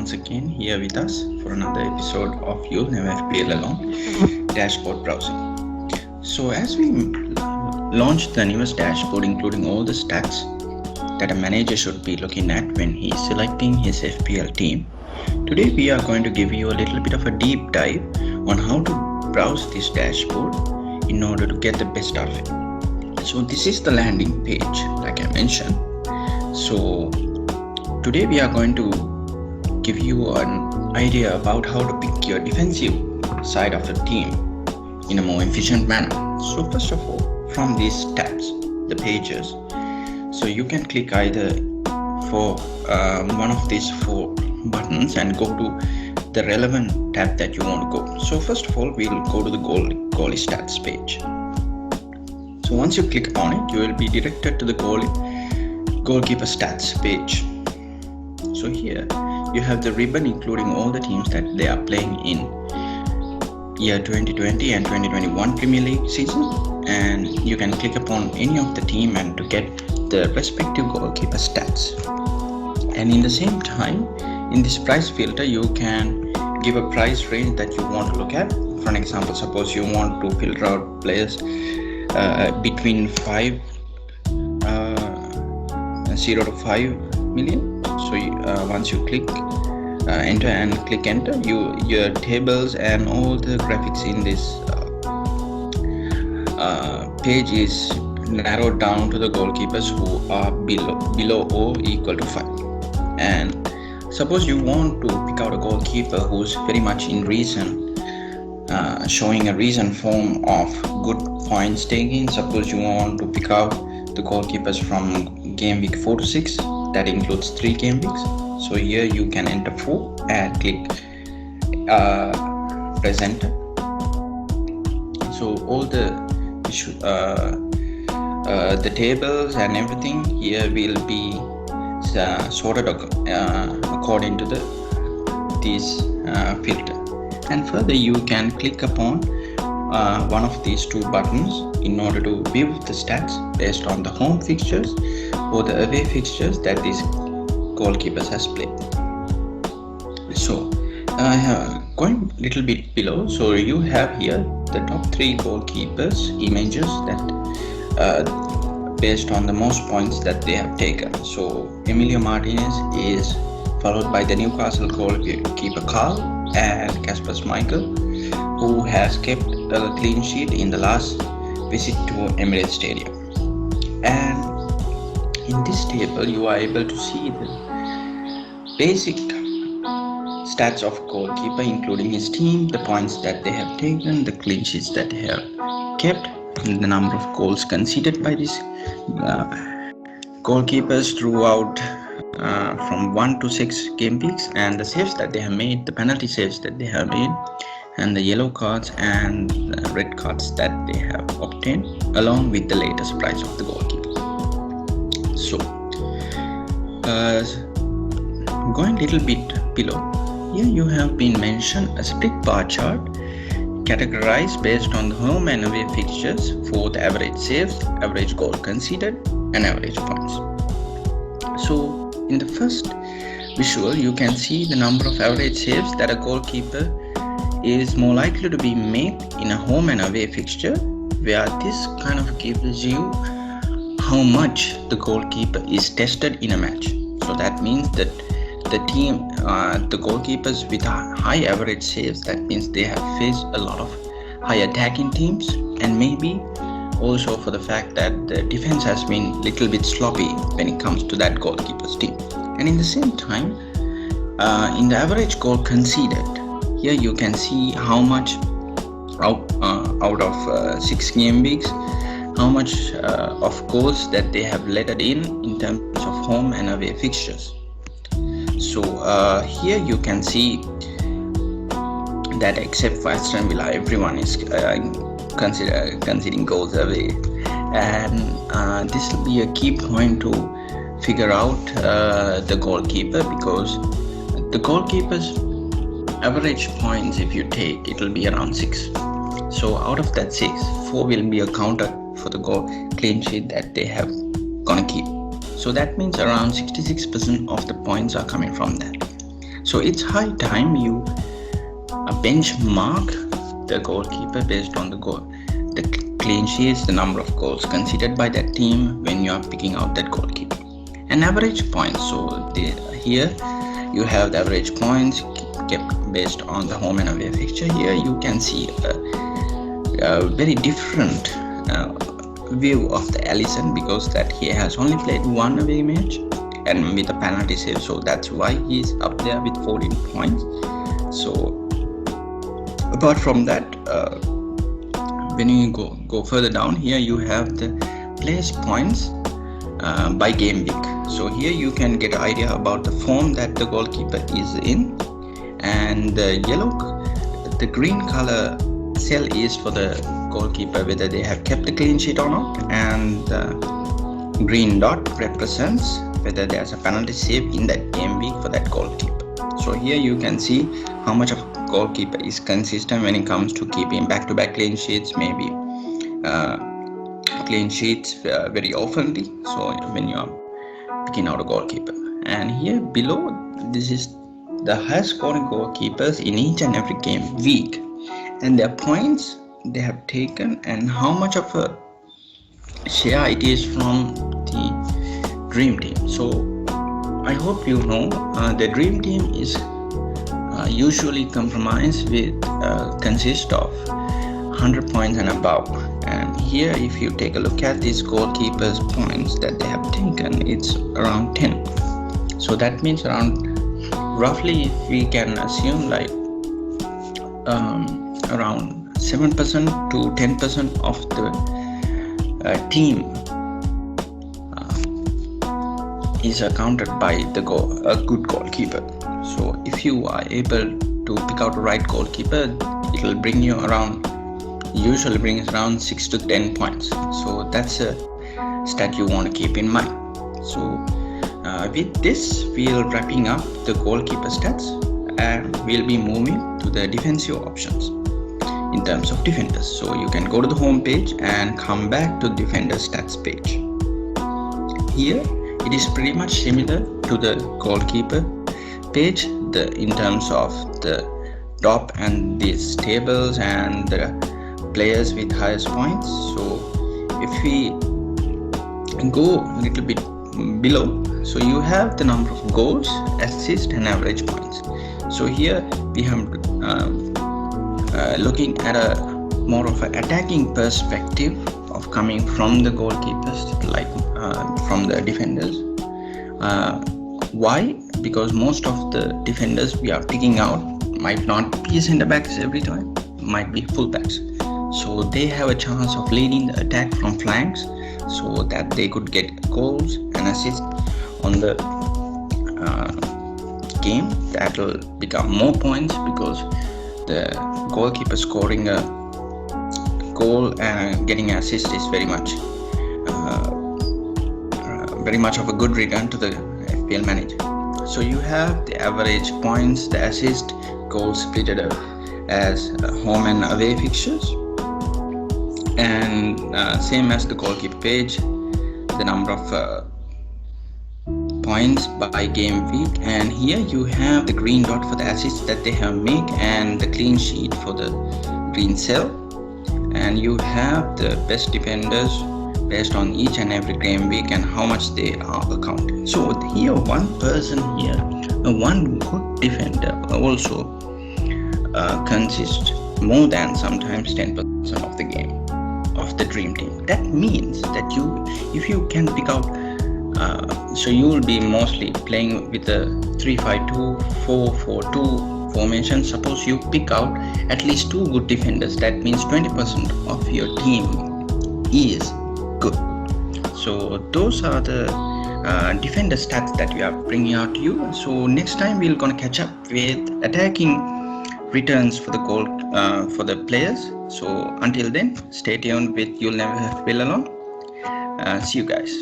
once again here with us for another episode of You'll Never Feel Alone Dashboard Browsing. So, as we launch the newest dashboard, including all the stats that a manager should be looking at when he's selecting his FPL team, today we are going to give you a little bit of a deep dive on how to browse this dashboard in order to get the best out of it. So, this is the landing page, like I mentioned. So, today we are going to give you an idea about how to pick your defensive side of the team in a more efficient manner. So first of all, from these tabs, the pages, so you can click either for one of these four buttons and go to the relevant tab that you want to go. So first of all, we'll go to the goalie stats page. So once you click upon it, you will be directed to the goalkeeper stats page. So here you have the ribbon including all the teams that they are playing in year 2020 and 2021 Premier League season, and you can click upon any of the team and to get the respective goalkeeper stats. And in the same time, in this price filter, you can give a price range that you want to look at. For an example, suppose you want to filter out players between 0 to 5 million. So once you click enter and click enter, your tables and all the graphics in this page is narrowed down to the goalkeepers who are below or equal to 5. And suppose you want to pick out a goalkeeper who's very much in recent showing a recent form of good points taking. Suppose you want to pick out the goalkeepers from game week 4 to 6, that includes 3 game weeks. So here you can enter 4 and click press enter. So all the tables and everything here will be sorted according to this filter. And further, you can click upon one of these two buttons in order to view the stats based on the home fixtures or the away fixtures that these goalkeepers has played. So going a little bit below, so you have here the top 3 goalkeepers images that based on the most points that they have taken. So Emilio Martinez is followed by the Newcastle goalkeeper Carl and Kasper Schmeichel, who has kept a clean sheet in the last visit to Emirates Stadium. And in this table, you are able to see the basic stats of goalkeeper, including his team, the points that they have taken, the clean sheets that they have kept, and the number of goals conceded by these goalkeepers throughout from 1 to 6 game weeks, and the saves that they have made, the penalty saves that they have made, and the yellow cards and red cards that they have obtained, along with the latest price of the goalkeeper. So going a little bit below, here you have been mentioned a split bar chart categorized based on the home and away fixtures for the average saves, average goal conceded, and average points. So in the first visual, you can see the number of average saves that a goalkeeper is more likely to be made in a home and away fixture, where this kind of gives you how much the goalkeeper is tested in a match. So that means that the team, the goalkeepers with high average saves, that means they have faced a lot of high attacking teams, and maybe also for the fact that the defense has been a little bit sloppy when it comes to that goalkeeper's team. And in the same time, in the average goal conceded, here you can see how much out of 6 game weeks, how much of goals that they have let it in terms of home and away fixtures. So here you can see that except for Aston Villa, everyone is conceding goals away, and this will be a key point to figure out the goalkeeper, because the goalkeeper's average points, if you take, it will be around 6. So out of that 6, 4 will be a counter for the goal clean sheet that they have gonna keep. So that means around 66% of the points are coming from that. So it's high time you benchmark the goalkeeper based on the clean sheets, the number of goals considered by that team when you are picking out that goalkeeper. And average points. So here you have the average points kept based on the home and away fixture. Here you can see a very different view of the Alisson, because that he has only played one away match and with a penalty save, so that's why he's up there with 14 points. So apart from that, when you go further down, here you have the players points by game week. So here you can get an idea about the form that the goalkeeper is in, and the green color cell is for the goalkeeper, whether they have kept the clean sheet or not, and the green dot represents whether there's a penalty save in that game week for that goalkeeper. So here you can see how much of a goalkeeper is consistent when it comes to keeping back-to-back clean sheets, maybe clean sheets very oftenly. So when you are picking out a goalkeeper, and here below, this is the highest scoring goalkeepers in each and every game week, and their points they have taken, and how much of a share it is from the dream team. So I hope you know the dream team is usually comprised with consist of 100 points and above. And here if you take a look at these goalkeepers points that they have taken, it's around 10. So that means roughly, if we can assume, like around 7% to 10% of the team is accounted by a good goalkeeper. So if you are able to pick out the right goalkeeper, it will bring you usually brings around 6 to 10 points. So that's a stat you want to keep in mind. So with this, we'll wrapping up the goalkeeper stats, and we'll be moving to the defensive options in terms of defenders. So you can go to the home page and come back to the defender stats page. Here it is pretty much similar to the goalkeeper page in terms of the top and these tables and the players with highest points. So if we go a little bit below, so you have the number of goals, assists and average points. So here we have looking at a more of an attacking perspective of coming from the goalkeepers, like from the defenders. Why? Because most of the defenders we are picking out might not be center backs every time, might be full backs. So they have a chance of leading the attack from flanks, so that they could get goals and assists on the game. That will become more points, because the goalkeeper scoring a goal and getting an assist is very much of a good return to the FPL manager. So you have the average points, the assist, goals splitted up as home and away fixtures, and same as the goalkeeper page, the number of points by game week. And here you have the green dot for the assists that they have made, and the clean sheet for the green cell, and you have the best defenders based on each and every game week and how much they are accounted. So here one good defender also consists more than sometimes 10% of the game of the dream team. That means that if you can pick out, so you will be mostly playing with a 3-5-2, 4-4-2 formation. Suppose you pick out at least 2 good defenders, that means 20% of your team is good. So those are the defender stats that we are bringing out to you. So next time we're going to catch up with attacking returns for the goal for the players. So until then, stay tuned with You'll Never Feel Alone. See you guys.